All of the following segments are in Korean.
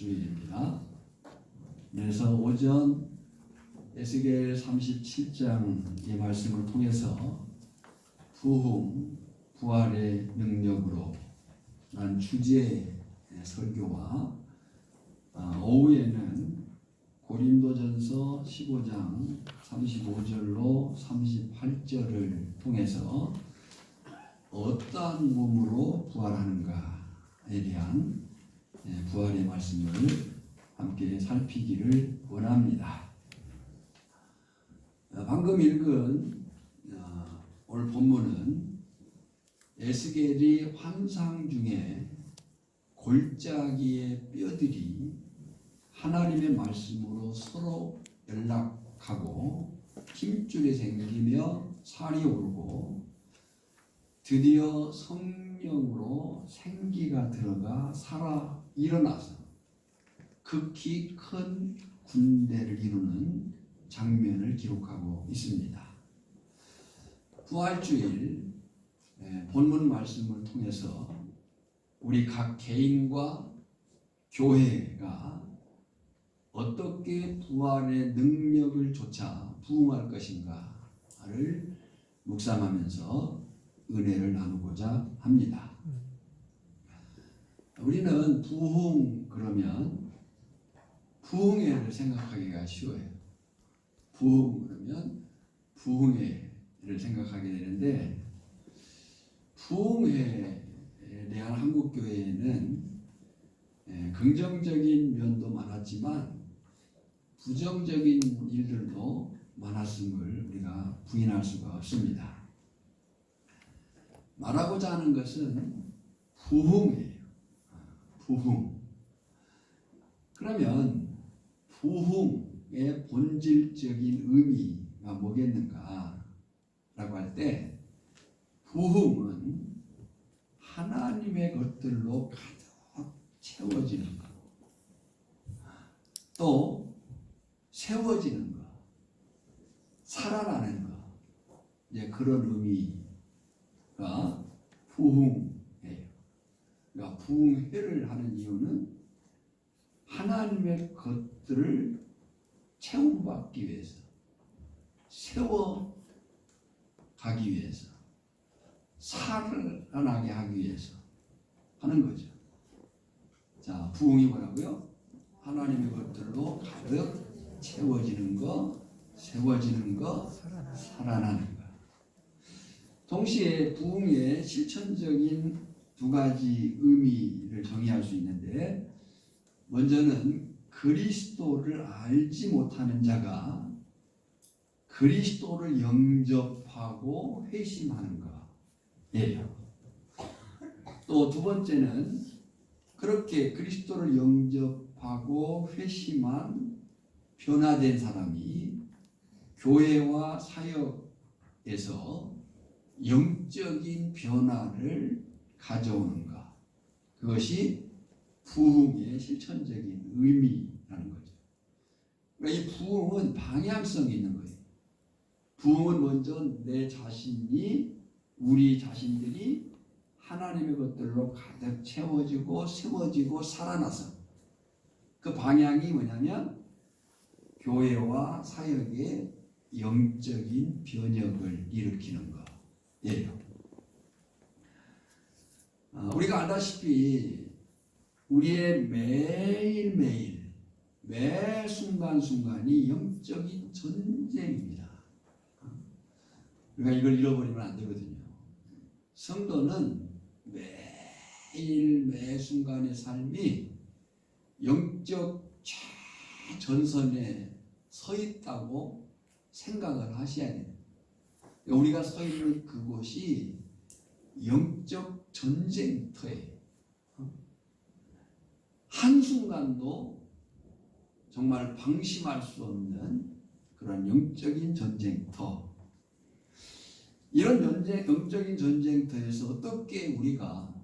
주일입니다. 그래서 오전 에스겔 37장 이 말씀을 통해서 부활의 능력으로 난 주제의 설교와 오후에는 고린도전서 15장 35절로 38절을 통해서 어떠한 몸으로 부활하는가에 대한 부활의 말씀을 함께 살피기를 원합니다. 방금 읽은 오늘 본문은 에스겔이 환상 중에 골짜기의 뼈들이 하나님의 말씀으로 서로 연락하고 힘줄이 생기며 살이 오르고 드디어 성령으로 생기가 들어가 살아 일어나서 극히 큰 군대를 이루는 장면을 기록하고 있습니다. 부활주일 본문 말씀을 통해서 우리 각 개인과 교회가 어떻게 부활의 능력을 좇아 부흥할 것인가를 묵상하면서 은혜를 나누고자 합니다. 우리는 부흥 그러면 부흥회를 생각하기가 쉬워요. 부흥 그러면 부흥회를 생각하게 되는데 부흥회에 대한 한국교회에는 긍정적인 면도 많았지만 부정적인 일들도 많았음을 우리가 부인할 수가 없습니다. 말하고자 하는 것은 부흥이에요. 부흥. 그러면 부흥의 본질적인 의미가 뭐겠는가? 라고 할 때 부흥은 하나님의 것들로 가득 채워지는 것, 또 세워지는 것, 살아나는 것, 이제 그런 의미가 부흥이에요. 그러니까 부흥회를 하는 이유는 하나님의 것들을 채움받기 위해서, 세워가기 위해서, 살아나게 하기 위해서 하는 거죠. 자, 부흥이 뭐라고요? 하나님의 것들로 가득 채워지는 것, 세워지는 것, 살아나는 것. 동시에 부흥의 실천적인 두 가지 의미를 정의할 수 있는데, 먼저는 그리스도를 알지 못하는 자가 그리스도를 영접하고 회심하는 것이에요. 또 두 번째는 그렇게 그리스도를 영접하고 회심한 변화된 사람이 교회와 사역에서 영적인 변화를 가져오는 것. 그것이 부흥의 실천적인 의미라는 거죠. 그러니까 이 부흥은 방향성이 있는 거예요. 부흥은 먼저 내 자신이, 우리 자신들이 하나님의 것들로 가득 채워지고 세워지고 살아나서 그 방향이 뭐냐면 교회와 사역의 영적인 변혁을 일으키는 거예요. 우리가 알다시피 우리의 매일매일 매 순간순간이 영적인 전쟁입니다. 우리가 이걸 잃어버리면 안 되거든요. 성도는 매일 매 순간의 삶이 영적 최전선에 서 있다고 생각을 하셔야 돼요. 우리가 서 있는 그곳이 영적 전쟁터예요. 한순간도 정말 방심할 수 없는 그런 영적인 전쟁터. 이런 영적인 전쟁터에서 어떻게 우리가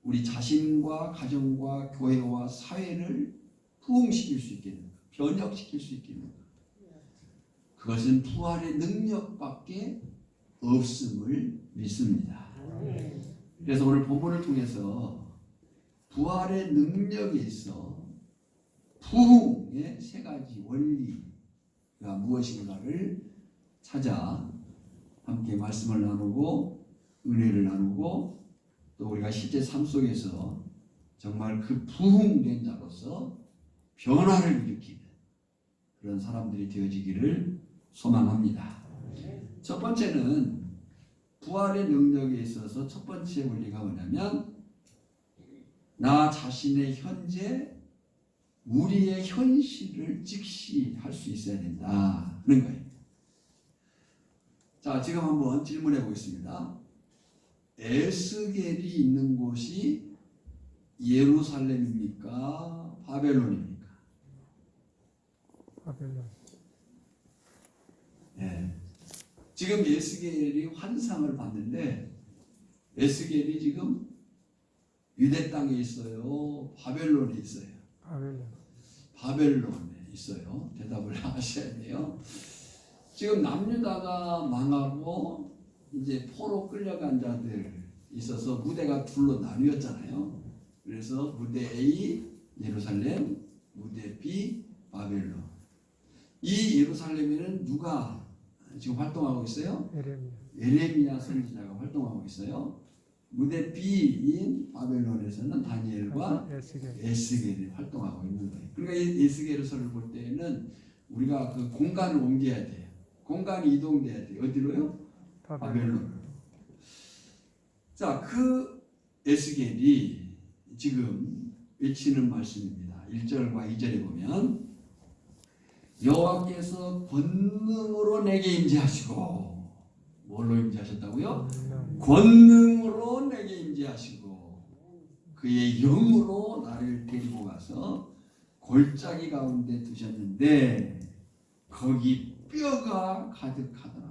우리 자신과 가정과 교회와 사회를 부흥시킬 수 있겠는가? 변혁시킬 수 있겠는가? 그것은 부활의 능력밖에 없음을 믿습니다. 그래서 오늘 본문을 통해서 부활의 능력에 있어 부흥의 세 가지 원리가 무엇인가를 찾아 함께 말씀을 나누고 은혜를 나누고 또 우리가 실제 삶 속에서 정말 그 부흥된 자로서 변화를 일으키는 그런 사람들이 되어지기를 소망합니다. 첫 번째는 부활의 능력에 있어서 첫 번째 원리가 뭐냐면 나 자신의 현재 우리의 현실을 직시할 수 있어야 된다 하는 거예요. 자, 지금 한번 질문해 보겠습니다. 에스겔이 있는 곳이 예루살렘입니까? 바벨론입니까? 바벨론. 네. 지금 에스겔이 환상을 봤는데 에스겔이 지금 유대 땅에 있어요? 바벨론에 있어요? 바벨론. 바벨론에 있어요. 대답을 하셔야 돼요. 지금 남유다가 망하고 이제 포로 끌려간 자들 있어서 무대가 둘로 나뉘었잖아요. 그래서 무대 A 예루살렘, 무대 B 바벨론. 이 예루살렘에는 누가 지금 활동하고 있어요? 예레미야 선지자가 활동하고 있어요. 무대 B인 바벨론에서는 다니엘과 에스겔이 활동하고 있는 거예요. 그러니까 이 에스겔서를 볼 때는 우리가 그 공간을 옮겨야 돼요. 공간이 이동돼야 돼요. 어디로요? 바벨론으로. 자, 그 에스겔이 지금 외치는 말씀입니다. 1절과 2절에 보면 여호와께서 권능으로 내게 임재하시고 뭘로 임재하셨다고요? 권능으로 내게 임재하시고 그의 영으로 나를 데리고 가서 골짜기 가운데 두셨는데 거기 뼈가 가득하더라.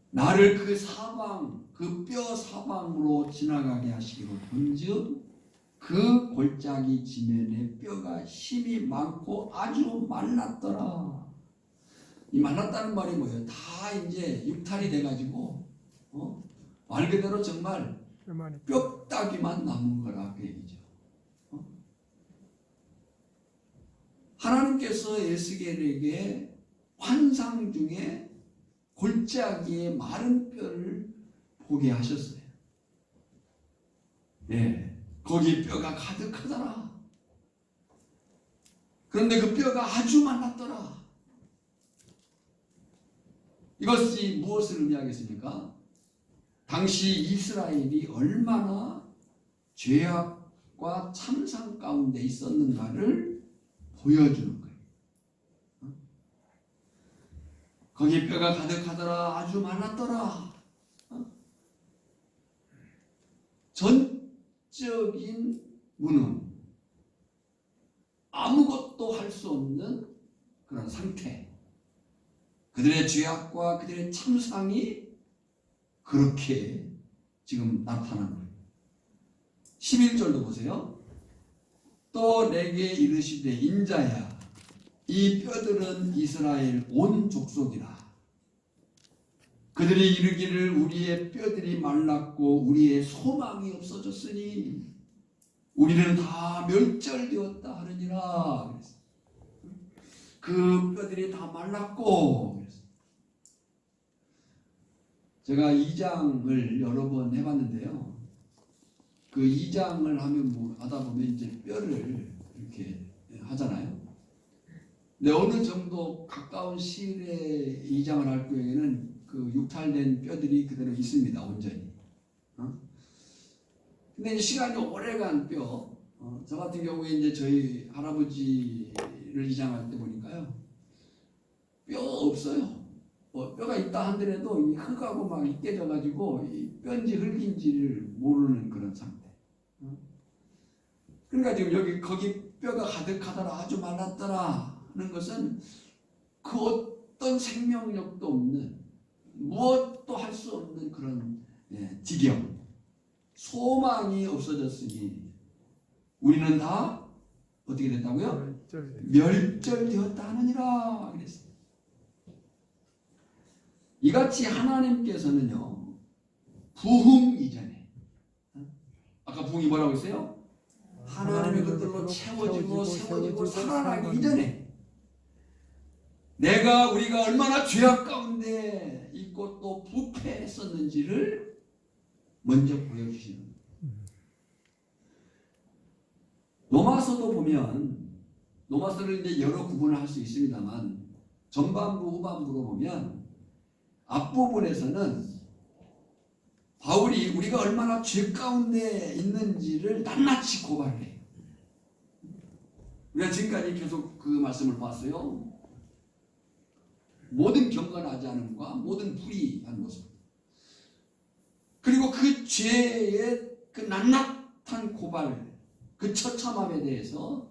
나를 그 사방, 그 뼈 사방으로 지나가게 하시기로 본즉 그 골짜기 지면에 뼈가 힘이 많고 아주 말랐더라. 이 말랐다는 말이 뭐예요? 다 이제 육탈이 돼가지고 말 그대로 정말 뼈다귀만 남은 거라 그 얘기죠. 하나님께서 에스겔에게 환상 중에 골짜기의 마른 뼈를 보게 하셨어요. 네, 거기 뼈가 가득하더라. 그런데 그 뼈가 아주 말랐더라. 이것이 무엇을 의미하겠습니까? 당시 이스라엘이 얼마나 죄악과 참상 가운데 있었는가를 보여주는 거예요. 거기 뼈가 가득하더라. 아주 말랐더라. 전적인 무능, 아무것도 할 수 없는 그런 상태. 그들의 죄악과 그들의 참상이 그렇게 지금 나타난 거예요. 11절도 보세요. 또 내게 이르시되 인자야 이 뼈들은 이스라엘 온 족속이라. 그들이 이르기를 우리의 뼈들이 말랐고 우리의 소망이 없어졌으니 우리는 다 멸절되었다 하느니라. 그 뼈들이 다 말랐고. 제가 2장을 여러 번 해봤는데요. 그 2장을 하면 뭐 하다 보면 이제 뼈를 이렇게 하잖아요. 근데 어느 정도 가까운 시일에 2장을 할 경우에는 그 육탈된 뼈들이 그대로 있습니다. 온전히. 근데 이제 시간이 오래간 뼈, 저 같은 경우에 이제 저희 할아버지를 2장할 때 보니까요. 뼈 없어요. 뼈가 있다 한더라도 이 흙하고 막 깨져가지고 이 뼈인지 흙인지를 모르는 그런 상태. 그러니까 지금 여기 거기 뼈가 가득하더라 아주 말랐더라 하는 것은 그 어떤 생명력도 없는 무엇도 할 수 없는 그런 지경, 소망이 없어졌으니 우리는 다 어떻게 됐다고요? 멸절되었다 하느니라 그랬어요. 이같이 하나님께서는요 부흥 이전에 아까 부흥이 뭐라고 했어요? 하나님의 것들로 채워지고 세워지고 살아나기 이전에 우리가 얼마나 죄악 가운데 있고 또 부패했었는지를 먼저 보여주시는 거예요. 로마서도 보면 로마서를 이제 여러 구분을 할 수 있습니다만 전반부 후반부로 보면 앞부분에서는 바울이 우리가 얼마나 죄 가운데 있는지를 낱낱이 고발해요. 우리가 지금까지 계속 그 말씀을 봤어요. 모든 경건하지 않음과 모든 불의한 모습, 그리고 그 죄의 그 낱낱한 고발, 그 처참함에 대해서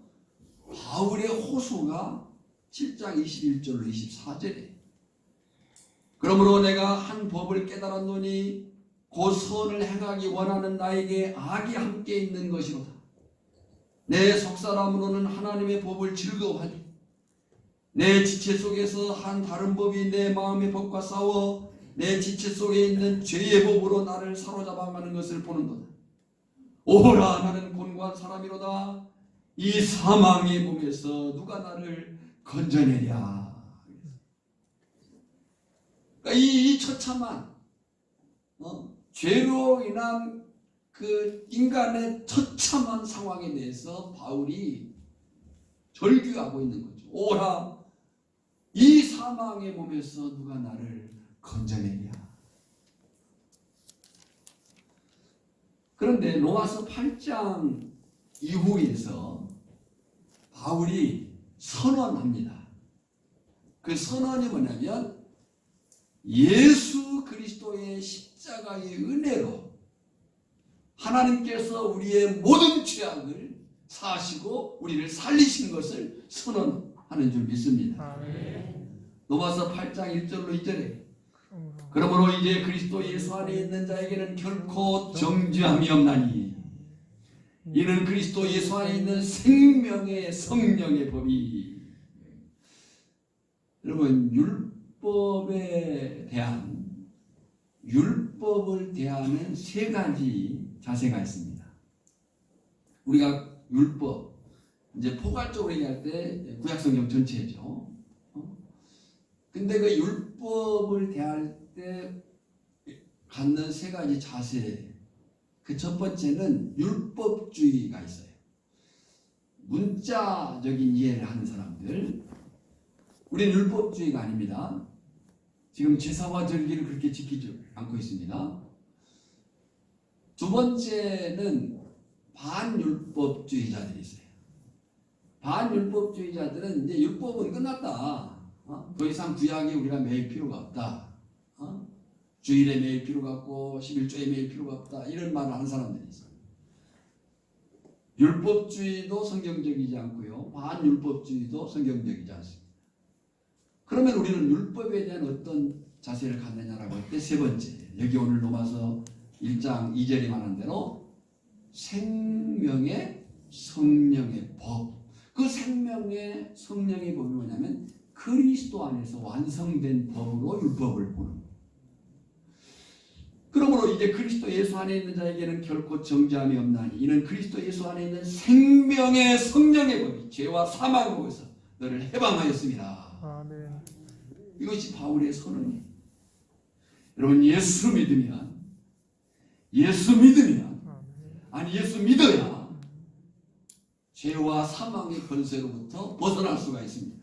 바울의 호소가 7장 21절로 24절에 그러므로 내가 한 법을 깨달았노니 곧 선을 행하기 원하는 나에게 악이 함께 있는 것이로다. 내 속사람으로는 하나님의 법을 즐거워하니 내 지체 속에서 한 다른 법이 내 마음의 법과 싸워 내 지체 속에 있는 죄의 법으로 나를 사로잡아가는 것을 보는도다. 오라 나는 곤고한 사람이로다. 이 사망의 몸에서 누가 나를 건져내랴. 그러니까 이 처참한 죄로 인한 그 인간의 처참한 상황에 대해서 바울이 절규하고 있는 거죠. 오라 이 사망의 몸에서 누가 나를 건져내랴. 그런데 로마서 8장 이후에서 바울이 선언합니다. 그 선언이 뭐냐면 예수 그리스도의 십자가의 은혜로 하나님께서 우리의 모든 죄악을 사하시고 우리를 살리신 것을 선언하는 줄 믿습니다. 로마서 8장 1절로 2절에 그러므로 이제 그리스도 예수 안에 있는 자에게는 결코 정죄함이 없나니 이는 그리스도 예수 안에 있는 생명의 성령의 법이. 여러분 율법을 대하는 세 가지 자세가 있습니다. 우리가 율법 이제 포괄적으로 얘기할 때 구약성경 전체죠. 근데 그 율법을 대할 때 갖는 세 가지 자세, 그 첫 번째는 율법주의가 있어요. 문자적인 이해를 하는 사람들. 우리는 율법주의가 아닙니다. 지금 제사와 절기를 그렇게 지키지 않고 있습니다. 두 번째는 반율법주의자들이 있어요. 반율법주의자들은 이제 율법은 끝났다. 더 이상 구약이 우리가 매일 필요가 없다. 주일에 매일 필요가 없고 11조에 매일 필요가 없다. 이런 말을 하는 사람들이 있어요. 율법주의도 성경적이지 않고요. 반율법주의도 성경적이지 않습니다. 그러면 우리는 율법에 대한 어떤 자세를 갖느냐라고 할 때 세 번째, 여기 오늘 로마서 1장 2절에 말한 대로 생명의 성령의 법. 그 생명의 성령의 법이 뭐냐면 그리스도 안에서 완성된 법으로 율법을 보는 거예요. 그러므로 이제 그리스도 예수 안에 있는 자에게는 결코 정죄함이 없나니 이는 그리스도 예수 안에 있는 생명의 성령의 법이 죄와 사망으로서 너를 해방하였습니다. 아멘. 이것이 바울의 선언이에요. 여러분 예수 믿으면 아니 예수 믿어야 죄와 사망의 권세로부터 벗어날 수가 있습니다.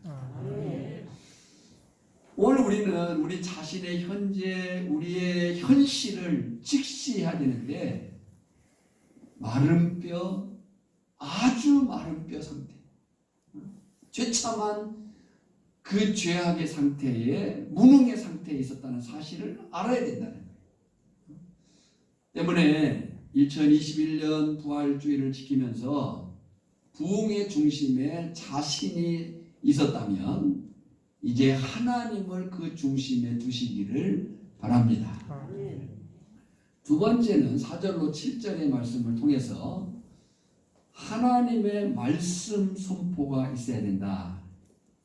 오늘 우리는 우리 자신의 현재 우리의 현실을 직시해야 되는데 마른 뼈, 아주 마른 뼈 상태, 죄참한 그 죄악의 상태에 무능의 상태에 있었다는 사실을 알아야 된다는 거예요. 때문에 2021년 부활주의를 지키면서 부흥의 중심에 자신이 있었다면 이제 하나님을 그 중심에 두시기를 바랍니다. 두 번째는 4절로 7절의 말씀을 통해서 하나님의 말씀 선포가 있어야 된다.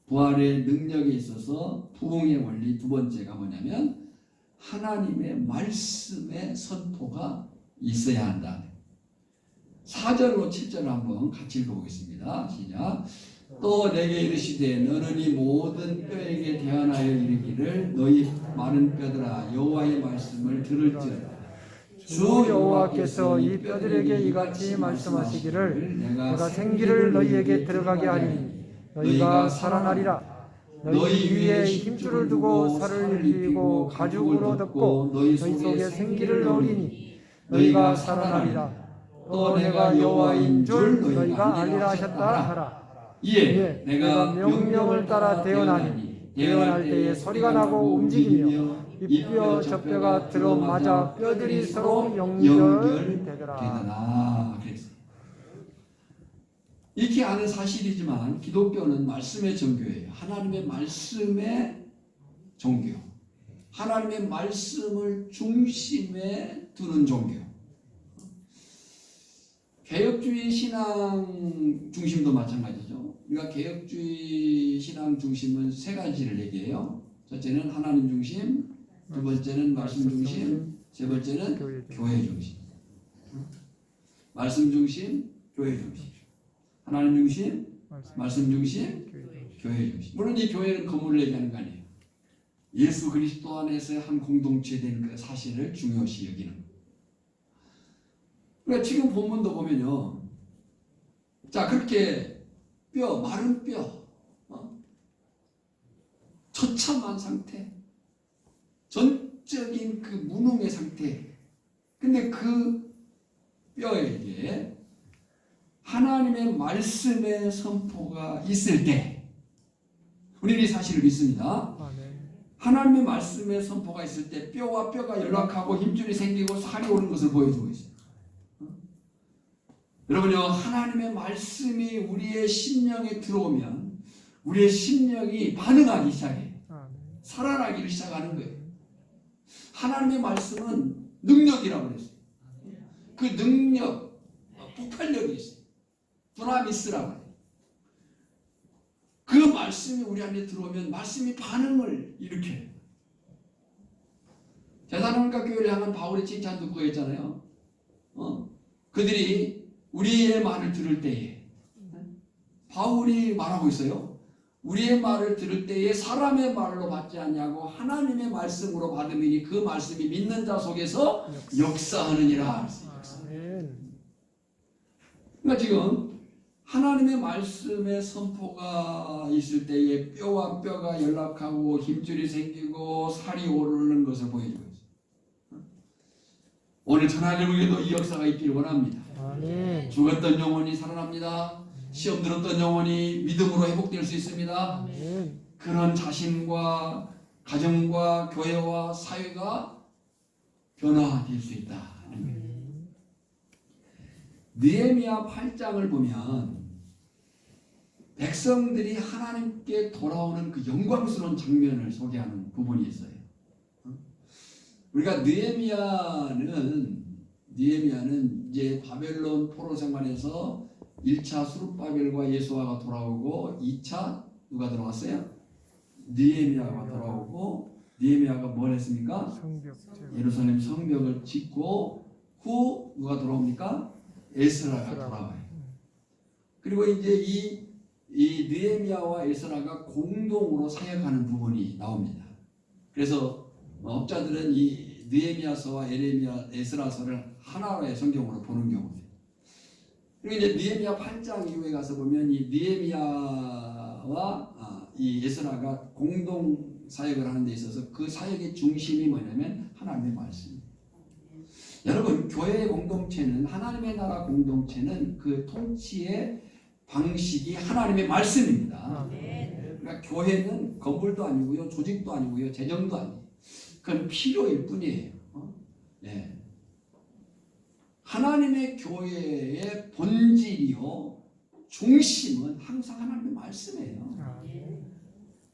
부활의 능력에 있어서 부흥의 원리 두 번째가 뭐냐면 하나님의 말씀의 선포가 있어야 한다. 4절로 7절을 한번 같이 읽어보겠습니다. 시작. 또 내게 이르시되 너는 이 모든 뼈에게 대언하여 이르기를 너희 마른 뼈들아 여호와의 말씀을 들을지어다. 주 여호와께서 이 뼈들에게 이같이 말씀하시기를 내가 생기를 너희에게 들어가게 하리니 너희가 살아나리라. 너희 위에 힘줄을 두고 살을 입히고 가죽으로 덮고 너희 속에 생기를 넣으리니 너희가 살아나리라. 또 내가 여호와인 줄 너희가 알리라 하셨다 하라. 이에 내가 명령을 따라 대언하니 대언할 때에 소리가 나고 움직이며 이 뼈 저 뼈가 들어맞아 뼈들이 서로 연결되더라. 그랬어요. 익히 아는 사실이지만 기독교는 말씀의 종교예요. 하나님의 말씀의 종교. 하나님의 말씀을 중심에 두는 종교. 개혁주의 신앙 중심도 마찬가지죠. 우리가 개혁주의 신앙 중심은 세 가지를 얘기해요. 첫째는 하나님 중심, 두 번째는 말씀 중심, 세 번째는 교회 중심. 말씀 중심, 교회 중심. 하나님 중심, 말씀 중심, 교회 중심. 물론 이 교회는 건물을 얘기하는 거 아니에요. 예수 그리스도 안에서 한 공동체 된 그 사실을 중요시 여기는 거예요. 그러니까 지금 본문도 보면요. 자, 그렇게 뼈, 마른 뼈, 처참한 상태, 전적인 그 무능의 상태. 근데 그 뼈에게 하나님의 말씀의 선포가 있을 때, 우리는 이 사실을 믿습니다. 하나님의 말씀의 선포가 있을 때 뼈와 뼈가 연락하고 힘줄이 생기고 살이 오는 것을 보여주고 있어요. 여러분요, 하나님의 말씀이 우리의 심령에 들어오면 우리의 심령이 반응하기 시작해요. 살아나기를 시작하는 거예요. 하나님의 말씀은 능력이라고 그랬어요. 그 능력, 폭발력이 있어요. 두나미스라고 해요. 그 말씀이 우리 안에 들어오면 말씀이 반응을 일으켜요. 대사로니가 교회를 향한 바울의 칭찬 듣고 했잖아요. 그들이 우리의 말을 들을 때에, 바울이 말하고 있어요. 우리의 말을 들을 때에 사람의 말로 받지 않냐고 하나님의 말씀으로 받음이니 그 말씀이 믿는 자 속에서 역사하느니라. 그러니까 지금 하나님의 말씀의 선포가 있을 때에 뼈와 뼈가 연락하고 힘줄이 생기고 살이 오르는 것을 보여주고 있어요. 오늘 전하려고도 이 역사가 있기를 원합니다. 아멘. 죽었던 영혼이 살아납니다. 시험 들었던 영혼이 믿음으로 회복될 수 있습니다. 아멘. 그런 자신과 가정과 교회와 사회가 변화될 수 있다. 느헤미야 8장을 보면 백성들이 하나님께 돌아오는 그 영광스러운 장면을 소개하는 부분이 있어요. 우리가 느헤미야는 이제 바벨론 포로 생활에서 1차 수룹바벨과 예수아가 돌아오고 2차 누가 들어왔어요? 느헤미야가 돌아오고 느헤미야가 뭘 했습니까? 예루살렘 성벽을 짓고 후 누가 돌아옵니까? 에스라가 돌아와요. 그리고 이제 이 느헤미야와 에스라가 공동으로 사역하는 부분이 나옵니다. 그래서 업자들은 이 느헤미야서와 에스라서를 하나의 성경으로 보는 경우입니다. 그리고 이제 느헤미야 8장 이후에 가서 보면 이 느헤미야와 이 에스라가 공동 사역을 하는 데 있어서 그 사역의 중심이 뭐냐면 하나님의 말씀입니다. 여러분, 교회의 공동체는, 하나님의 나라 공동체는 그 통치의 방식이 하나님의 말씀입니다. 그러니까 교회는 건물도 아니고요, 조직도 아니고요, 재정도 아니에요. 그건 필요일 뿐이에요. 네. 하나님의 교회의 본질이요, 중심은 항상 하나님의 말씀이에요.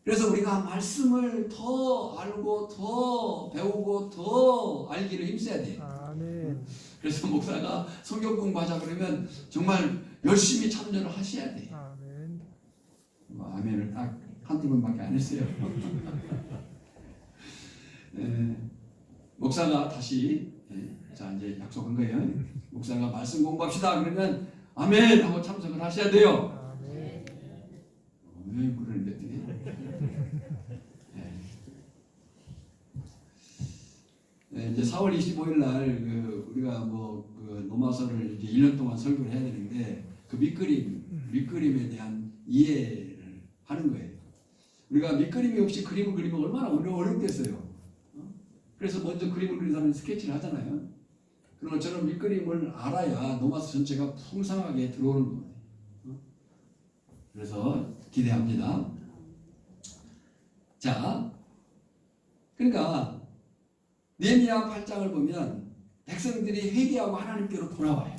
그래서 우리가 말씀을 더 알고 더 배우고 더 알기를 힘써야 돼요. 아멘. 그래서 목사가 성경 공부하자 그러면 정말 열심히 참여를 하셔야 돼요. 아멘. 아멘을 딱 한두 번밖에 안 했어요. 목사가 다시 자 이제 약속한 거예요. 목사가 말씀 공부합시다. 그러면 아멘 하고 참석을 하셔야 돼요. 아멘. 왜 그러는데? 이제 4월 25일 날 우리가 그 노마서를 이제 1년 동안 설교를 해야 되는데 그 밑그림에 대한 이해를 하는 거예요. 우리가 밑그림이 없이 그림을 그리면 얼마나 어렵겠어요. 그래서 먼저 그림을 그린 사람은 스케치를 하잖아요. 그런 것처럼 밑그림을 알아야 노마서 전체가 풍성하게 들어오는 거예요. 그래서 기대합니다. 자, 그러니까 느헤미야 8장을 보면 백성들이 회개하고 하나님께로 돌아와요.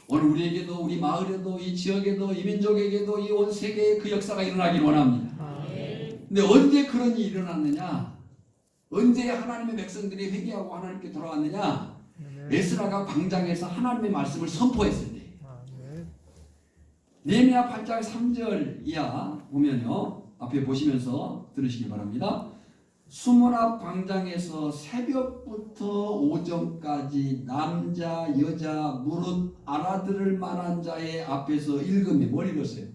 오늘 우리에게도 우리 마을에도 이 지역에도 이 민족에게도 이 온 세계에 그 역사가 일어나기를 원합니다. 근데 언제 그런 일이 일어났느냐? 언제 하나님의 백성들이 회개하고 하나님께 돌아왔느냐? 에스라가 광장에서 하나님의 말씀을 선포했을 때. 느헤미야 8장 3절 이하 보면요. 앞에 보시면서 들으시기 바랍니다. 수문 앞 광장에서 새벽부터 오전까지 남자 여자 무릇 알아들을 만한 자의 앞에서 읽음에 뭘 읽었어요?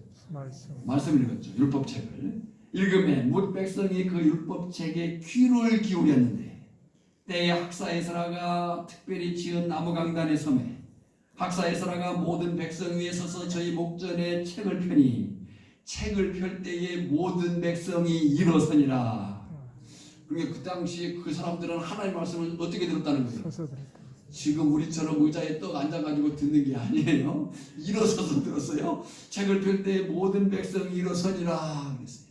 말씀 읽었죠. 율법책을 읽음에 뭇 백성이 그 율법책에 귀를 기울였는데 때에 학사 에스라가 특별히 지은 나무 강단의 섬에 학사 에스라가 모든 백성 위에 서서 저희 목전에 책을 펴니 책을 펼 때에 모든 백성이 일어서니라. 그러니까 그 당시에 그 사람들은 하나님의 말씀을 어떻게 들었다는 거예요? 지금 우리처럼 의자에 떡 앉아가지고 듣는 게 아니에요. 일어서서 들었어요. 책을 펼 때 모든 백성이 일어서니라 그랬어요.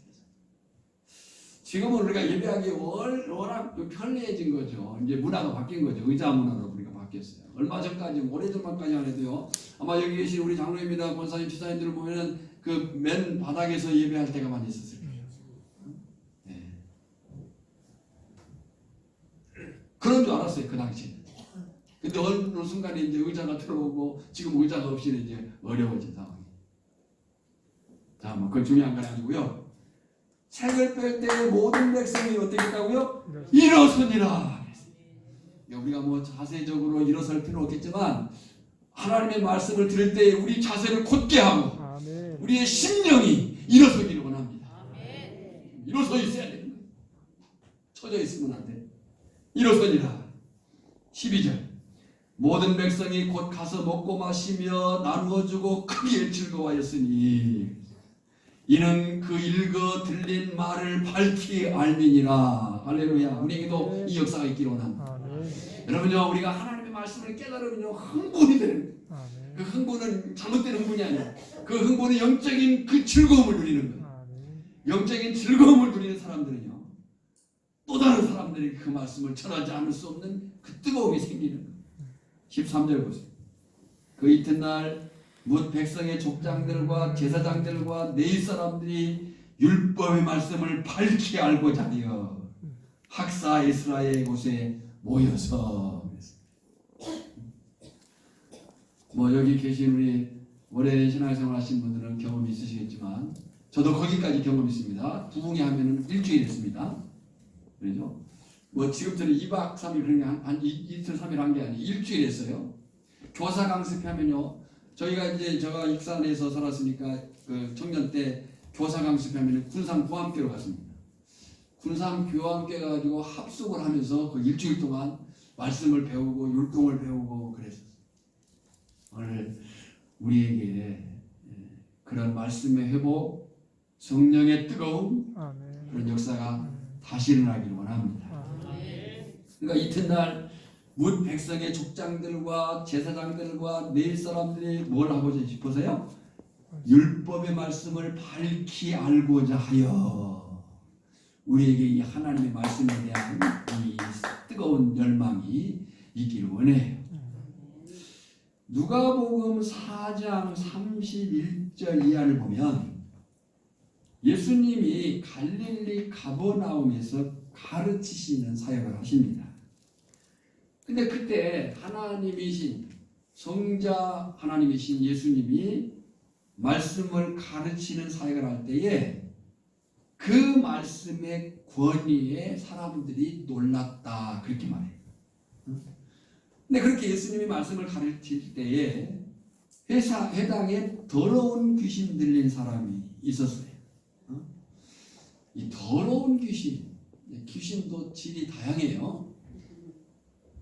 지금은 우리가 예배하기 워낙 편리해진 거죠. 이제 문화가 바뀐 거죠. 의자 문화로 우리가 바뀌었어요. 얼마 전까지 오래전까지 안 해도요. 아마 여기 계신 우리 장로입니다. 권사님, 지사님들을 보면은 그 맨 바닥에서 예배할 때가 많이 있었을 거예요. 네. 그런 줄 알았어요. 그 당시에. 근데 어느 순간에 이제 의자가 들어오고 지금 의자가 없이는 이제 어려워진 상황이. 자, 뭐 그건 중요한 건 아니고요. 책을 뺄 때 모든 백성이 어떻게 했다고요? 일어서니라. 우리가 뭐 자세적으로 일어설 필요는 없겠지만 하나님의 말씀을 들을 때 우리 자세를 곧게 하고 아멘. 우리의 심령이 일어서기를 원합니다. 아멘. 일어서 있어야 됩니다. 처져 있으면 안 돼. 일어서니라. 12절 모든 백성이 곧 가서 먹고 마시며 나누어주고 크게 즐거워하였으니 이는 그 읽어 들린 말을 밝히 알미니라. 할렐루야. 우리에게도 이 역사가 있기를 원합니다. 여러분요, 우리가 하나님의 말씀을 깨달으면요 흥분이 되는 거예요. 그 흥분은 잘못된 흥분이 아니에요. 그 흥분은 영적인 그 즐거움을 누리는 거예요. 영적인 즐거움을 누리는 사람들은요 또 다른 사람들이 그 말씀을 전하지 않을 수 없는 그 뜨거움이 생기는 거예요. 13절 보세요. 그 이튿날 뭇 백성의 족장들과 제사장들과 내일 사람들이 율법의 말씀을 밝히 알고자 하여 학사 에스라의 곳에 모여서 뭐 여기 계신 우리 오래 신앙생활 하신 분들은 경험이 있으시겠지만 저도 거기까지 경험이 있습니다. 부흥회 하면은 일주일 했습니다. 그렇죠? 뭐 지금처럼 2박 3일 그런 게 한 이틀 3일 한 게 아니에요. 일주일 했어요. 교사 강습하면요. 저희가 이제 제가 익산에서 살았으니까 그 청년 때 교사 강습하면 군산 구암교로 갔습니다. 군산 교암교 가지고 합숙을 하면서 그 일주일 동안 말씀을 배우고 율동을 배우고 그랬었어요. 오늘 우리에게 그런 말씀의 회복, 성령의 뜨거움 그런 역사가 다시 일어나기를 원합니다. 그러니까 이튿날 뭇 백성의 족장들과 제사장들과 내일 사람들이 뭘 하고자 싶어서요? 율법의 말씀을 밝히 알고자 하여 우리에게 이 하나님의 말씀에 대한 이 뜨거운 열망이 있기를 원해요. 누가복음 4장 31절 이하를 보면 예수님이 갈릴리 가버나움에서 가르치시는 사역을 하십니다. 근데 그때 하나님이신 성자 하나님이신 예수님이 말씀을 가르치는 사역을 할 때에 그 말씀의 권위에 사람들이 놀랐다 그렇게 말해요. 근데 그렇게 예수님이 말씀을 가르칠 때에 회당에 더러운 귀신 들린 사람이 있었어요. 이 더러운 귀신도 질이 다양해요.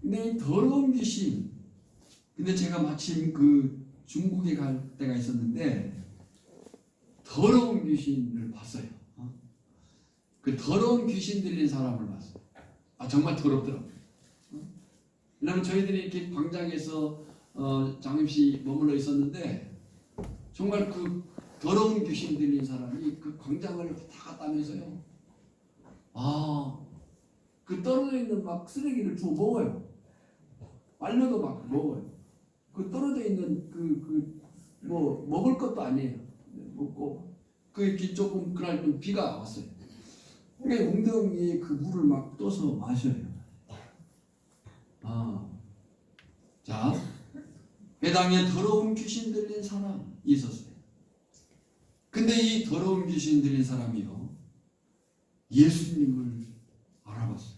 근데 이 더러운 귀신, 근데 제가 마침 그 중국에 갈 때가 있었는데 더러운 귀신을 봤어요. 그 더러운 귀신 들린 사람을 봤어요. 정말 더럽더라고요. 왜냐하면 저희들이 이렇게 광장에서 잠시 머물러 있었는데 정말 그 더러운 귀신 들린 사람이 그 광장을 다 갔다면서요. 그 떨어져 있는 막 쓰레기를 주워 먹어요. 빨려도 막 먹어요. 그 떨어져 있는 뭐 먹을 것도 아니에요. 먹고 그 이렇게 조금 그날 좀 비가 왔어요. 그러니까 웅덩이에 그 물을 막 떠서 마셔요. 자, 회당에 더러운 귀신 들린 사람이 있었어요. 근데 이 더러운 귀신 들린 사람이요, 예수님을 알아봤어요.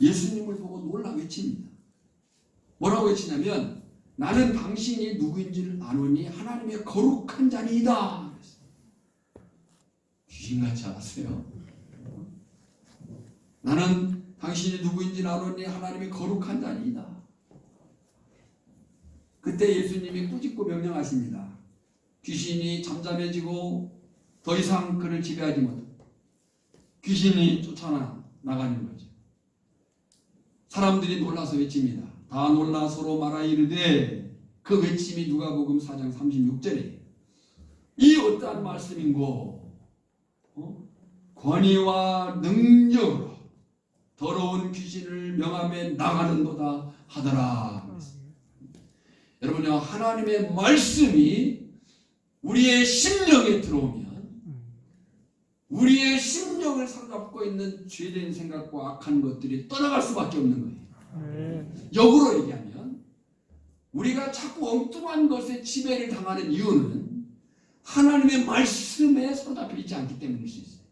예수님을 보고 놀라 외칩니다. 뭐라고 외치냐면 나는 당신이 누구인지를 아노니 하나님의 거룩한 자니이다. 귀신같이 알았어요. 나는 당신이 누구인지를 아노니 하나님의 거룩한 자니이다. 그때 예수님이 꾸짖고 명령하십니다. 귀신이 잠잠해지고 더 이상 그를 지배하지 못한다. 귀신이 쫓아나가는 거죠. 사람들이 놀라서 외칩니다. 다 놀라 서로 말하 이르되, 그 외침이 누가복음 4장 36절에 이 어떠한 말씀인고, 권위와 능력으로 더러운 귀신을 명함에 나가는도다 하더라. 여러분요, 하나님의 말씀이 우리의 심령에 들어오면 우리의 심령을 사로잡고 있는 죄된 생각과 악한 것들이 떠나갈 수밖에 없는 거예요. 역으로 얘기하면 우리가 자꾸 엉뚱한 것에 지배를 당하는 이유는 하나님의 말씀에 사로잡혀 있지 않기 때문일 수 있어요.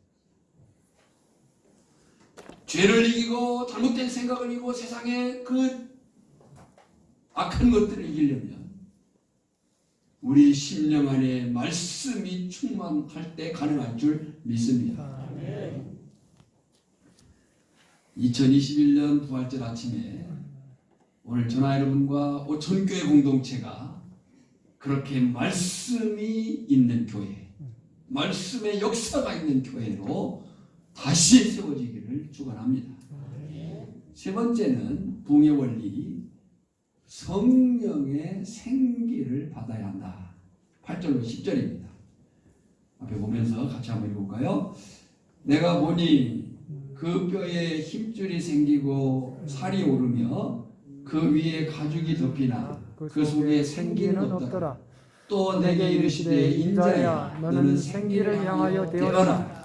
죄를 이기고 잘못된 생각을 이기고 세상의 그 악한 것들을 이기려면 우리 심령 안에 말씀이 충만할 때 가능할 줄 믿습니다. 2021년 부활절 아침에 오늘 전하 여러분과 오천교회 공동체가 그렇게 말씀이 있는 교회, 말씀의 역사가 있는 교회로 다시 세워지기를 축원합니다. 세 번째는 봉의 원리, 성령의 생기를 받아야 한다. 8절로 10절입니다. 앞에 보면서 같이 한번 읽어볼까요? 내가 보니 그 뼈에 힘줄이 생기고 살이 오르며 그 위에 가죽이 덮이나 그 속에 생기는 없더라. 또 내게 이르시되 인자야 너는 생기를 향하여 대어라.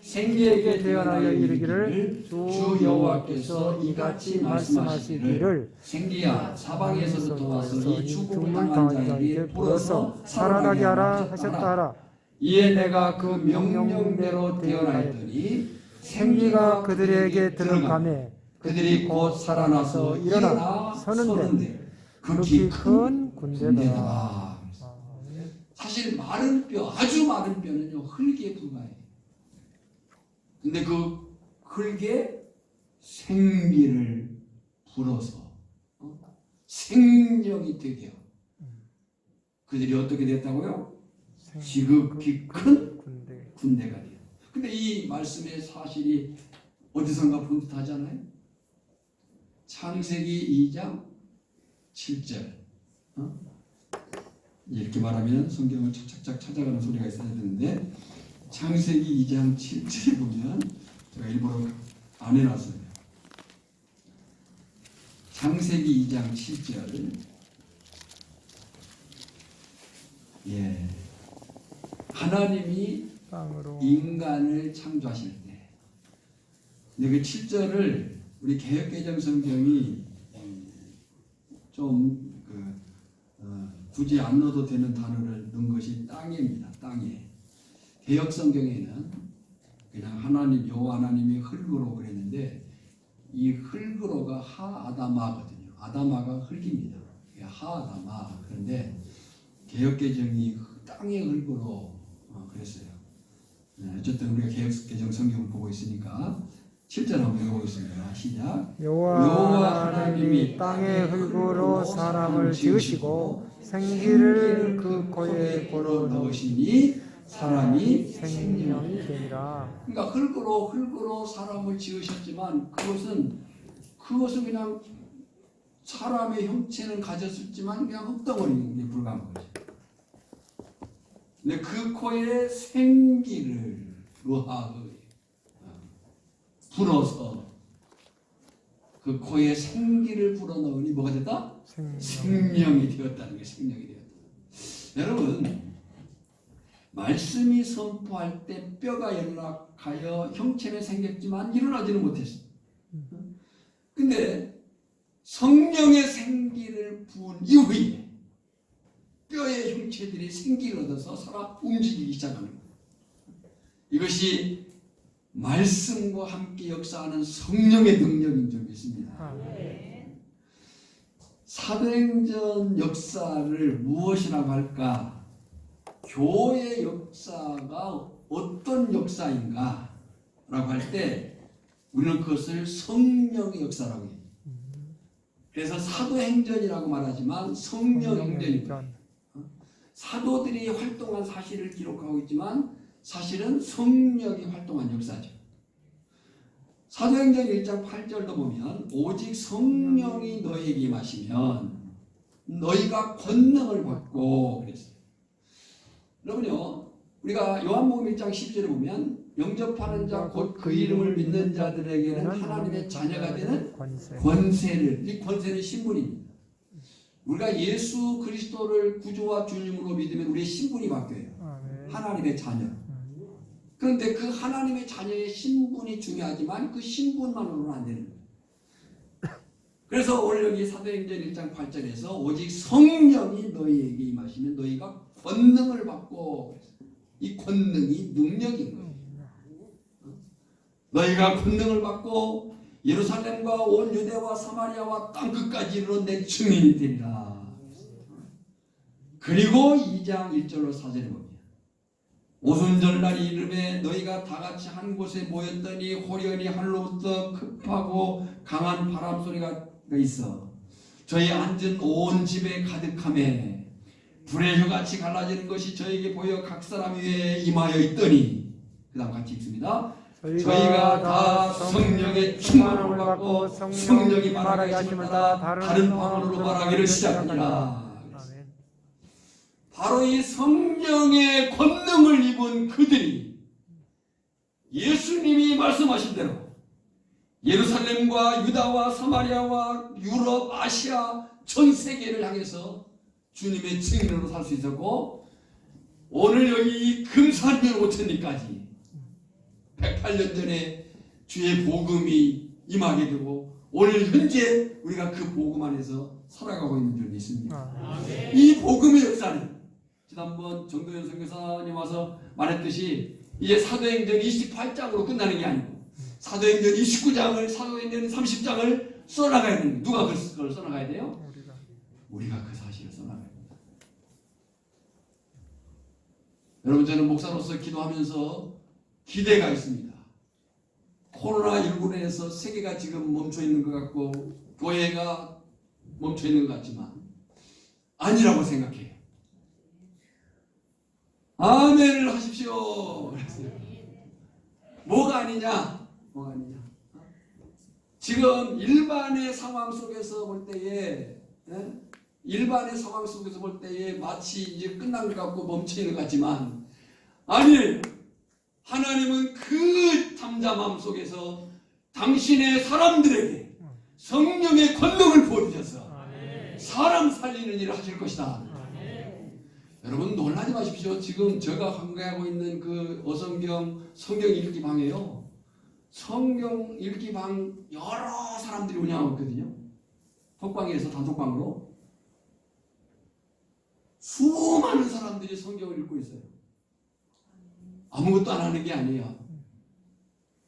생기에게 대언하여 이르기를 주 여호와께서 이같이 말씀하시기를 생기야 사방에서부터 와서 이 죽음을 당한 자에게 불어서 살아나게 하라 하셨다 하라. 이에 내가 그 명령대로 대언하였더니 생기가 그들에게 들어가매 그들이 곧 살아나서 일어나 서는데 극히 큰 군대다. 사실 마른 뼈, 아주 마른 뼈는요 흙에 불과해요. 근데 그 흙에 생기를 불어서 생명이 되게 해요. 그들이 어떻게 됐다고요? 지극히 큰 군대가 돼요. 근데 이 말씀의 사실이 어디선가 본 듯 하잖아요. 창세기 2장 7절. 이렇게 말하면 성경을 착착착 찾아가는 소리가 있어야 되는데 창세기 2장 7절에 보면 제가 일부러 안 해놨어요. 창세기 2장 7절. 하나님이 인간을 창조하실 때, 근데 그 7절을 우리 개역개정 성경이 좀 굳이 안 넣어도 되는 단어를 넣은 것이 땅입니다. 땅에. 개역 성경에는 그냥 하나님 여호와 하나님이 흙으로 그랬는데 이 흙으로가 하아다마거든요. 아다마가 흙입니다. 하아다마. 그런데 개역개정이 땅의 흙으로 그랬어요. 어쨌든 우리가 개역개정 성경을 보고 있으니까 7절 한번 읽어보겠습니다. 시작. 여호와 하나님이 땅의 흙으로 사람을 지으시고 생기를 그 코에 불어 넣으시니 사람이 생명이 되리라. 그러니까 흙으로 사람을 지으셨지만 그것은 그냥 사람의 형체는 가졌었지만 그냥 흙덩어리에 불과한 거죠. 근데 그 코에 생기를 루하의 불어서 그 코에 생기를 불어넣으니 뭐가 됐다? 생명이 되었다는 게 생명이 되었다. 여러분 말씀이 선포할 때 뼈가 연락하여 형체는 생겼지만 일어나지는 못했어요. 근데 성령의 생기를 부은 이후에 뼈의 형체들이 생기를 얻어서 살아 움직이기 시작하는 거예요. 이것이 말씀과 함께 역사하는 성령의 능력인 줄 믿습니다. 사도행전 역사를 무엇이라고 할까? 교회 역사가 어떤 역사인가? 라고 할 때 우리는 그것을 성령의 역사라고 해요. 그래서 사도행전이라고 말하지만 성령행전입니다. 사도들이 활동한 사실을 기록하고 있지만 사실은 성령이 활동한 역사죠. 사도행전 1장 8절도 보면 오직 성령이 너희에게 임하시면 너희가 권능을 받고 그랬어요. 여러분요, 우리가 요한복음 1장 12절에 보면 영접하는 자 곧 그 이름을 믿는 자들에게는 하나님의 자녀가 되는 권세를, 이 권세는 신분입니다. 우리가 예수 그리스도를 구주와 주님으로 믿으면 우리의 신분이 바뀌어요. 하나님의 자녀. 그런데 그 하나님의 자녀의 신분이 중요하지만 그 신분만으로는 안 되는 거예요. 그래서 오늘 여기 사도행전 1장 8절에서 오직 성령이 너희에게 임하시면 너희가 권능을 받고, 이 권능이 능력인 거예요. 너희가 권능을 받고 예루살렘과 온 유대와 사마리아와 땅끝까지 이르러 내 증인이 되리라. 그리고 2장 1절로 4절에 보면 오순절날이 이름에 너희가 다같이 한 곳에 모였더니 호련히 하늘로부터 급하고 강한 바람 소리가 있어 저희 앉은 온 집에 가득하매 불의 혀같이 갈라지는 것이 저에게 보여 각 사람 위에 임하여 있더니 그 다음 같이 읽습니다. 저희가 다 성령의 충만함을 받고 성령이 말하게 하심을 따라 다른 언어로 말하기를 시작하니라. 바로 이 성령의 권능을 입은 그들이 예수님이 말씀하신 대로 예루살렘과 유다와 사마리아와 유럽, 아시아 전 세계를 향해서 주님의 증인으로 살 수 있었고 오늘 여기 이 금산면 오천리까지 108년 전에 주의 복음이 임하게 되고 오늘 현재 우리가 그 복음 안에서 살아가고 있는 줄 믿습니다. 이 복음의 역사는 지난번 정도현 선교사님 와서 말했듯이 이제 사도행전 28장으로 끝나는 게 아니고 사도행전 29장을 사도행전 30장을 써나가야 됩니다. 누가 그걸 써나가야 돼요? 우리가 그 사실을 써나가야 됩니다. 여러분 저는 목사로서 기도하면서 기대가 있습니다. 코로나19로 인해서 세계가 지금 멈춰 있는 것 같고 교회가 멈춰 있는 것 같지만 아니라고 생각해요. 아멘을 하십시오. 그랬어요. 뭐가 아니냐? 뭐가 아니냐? 지금 일반의 상황 속에서 볼 때에 일반의 상황 속에서 볼 때에 마치 이제 끝난 것 같고 멈춰 있는 것 같지만 아니에요. 하나님은 그 잠잠함 속에서 당신의 사람들에게 성령의 권능을 부어주셔서 사람 살리는 일을 하실 것이다. 여러분 놀라지 마십시오. 지금 제가 관계하고 있는 그 어성경 성경 읽기 방에요. 성경 읽기 방 여러 사람들이 운영하고 있거든요. 톡방에서 단톡방으로 수많은 사람들이 성경을 읽고 있어요. 아무것도 안 하는 게 아니에요.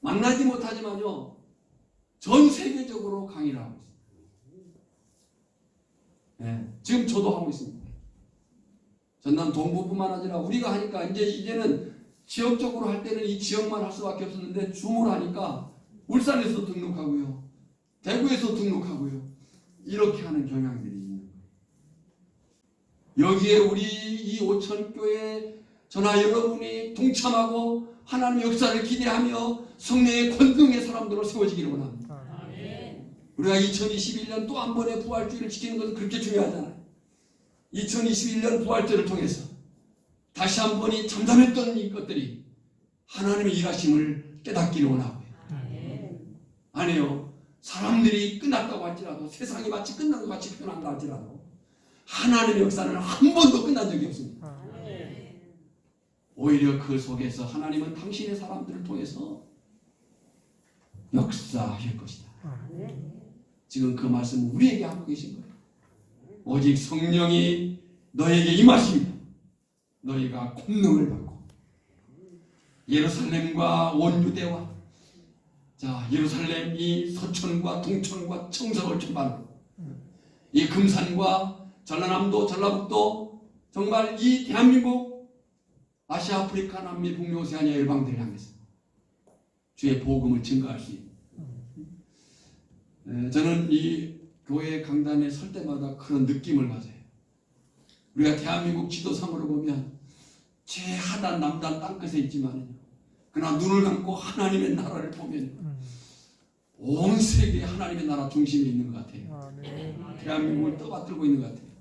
만나지 못하지만요, 전 세계적으로 강의를 하고 있습니다. 네, 지금 저도 하고 있습니다. 전남 동부뿐만 아니라 우리가 하니까 이제는 지역적으로 할 때는 이 지역만 할 수밖에 없었는데 줌을 하니까 울산에서 등록하고요, 대구에서 등록하고요, 이렇게 하는 경향들이 있는 거예요. 여기에 우리 이 오천교회 저나 여러분이 동참하고 하나님의 역사를 기대하며 성령의 권능의 사람들로 세워지기를 원합니다. 우리가 2021년 또 한 번의 부활주의를 지키는 것은 그렇게 중요하잖아요. 2021년 부활절을 통해서 다시 한 번이 잠잠했던 이 것들이 하나님의 일하심을 깨닫기를 원하고요. 아니요, 사람들이 끝났다고 할지라도, 세상이 마치 끝난 것 같이 표현한다 할지라도 하나님의 역사는 한 번도 끝난 적이 없습니다. 오히려 그 속에서 하나님은 당신의 사람들을 통해서 역사하실 것이다. 지금 그 말씀을 우리에게 하고 계신 거예요. 오직 성령이 너에게 임하시면 너희가 권능을 받고 예루살렘과 온 유대와, 자, 예루살렘이 서천과 동천과 청석을 준반으로, 이 금산과 전라남도 전라북도, 정말 이 대한민국, 아시아, 아프리카, 남미, 북미, 오세아니아 열방들을 향해서 주의 복음을 증거할 수 있는, 저는 이 교회 강단에 설 때마다 그런 느낌을 가져요. 우리가 대한민국 지도상으로 보면 최하단 남단 땅끝에 있지만, 그러나 눈을 감고 하나님의 나라를 보면 온 세계에 하나님의 나라 중심에 있는 것 같아요. 대한민국을 떠받들고 있는 것 같아요.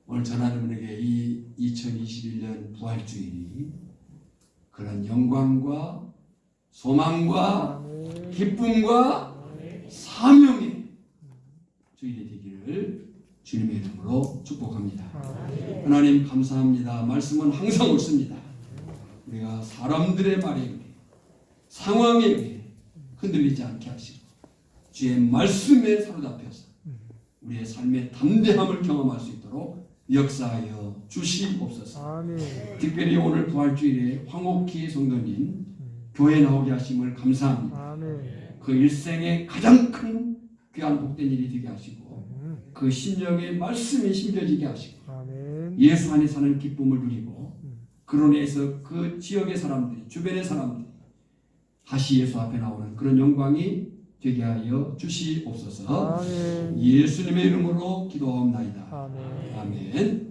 오늘 저는 여러분에게 이 2021년 부활주일이 그런 영광과 소망과 기쁨과 사명의 주일이 되기를 주님의 이름으로 축복합니다. 하나님 감사합니다. 말씀은 항상 옳습니다. 우리가 사람들의 말에 의해, 상황에 의해 흔들리지 않게 하시고 주의 말씀에 사로잡혀서 우리의 삶의 담대함을 경험할 수 있도록 역사하여 주시옵소서. 특별히 오늘 부활주일에 황옥희 성도님 교회 나오게 하심을 감사합니다. 그 일생의 가장 큰 귀한 복된 일이 되게 하시고 그 심령의 말씀이 심겨지게 하시고 예수 안에 사는 기쁨을 누리고 그로 인해서 그 지역의 사람들이, 주변의 사람들이 다시 예수 앞에 나오는 그런 영광이 되게 하여 주시옵소서. 예수님의 이름으로 기도하옵나이다. 아멘.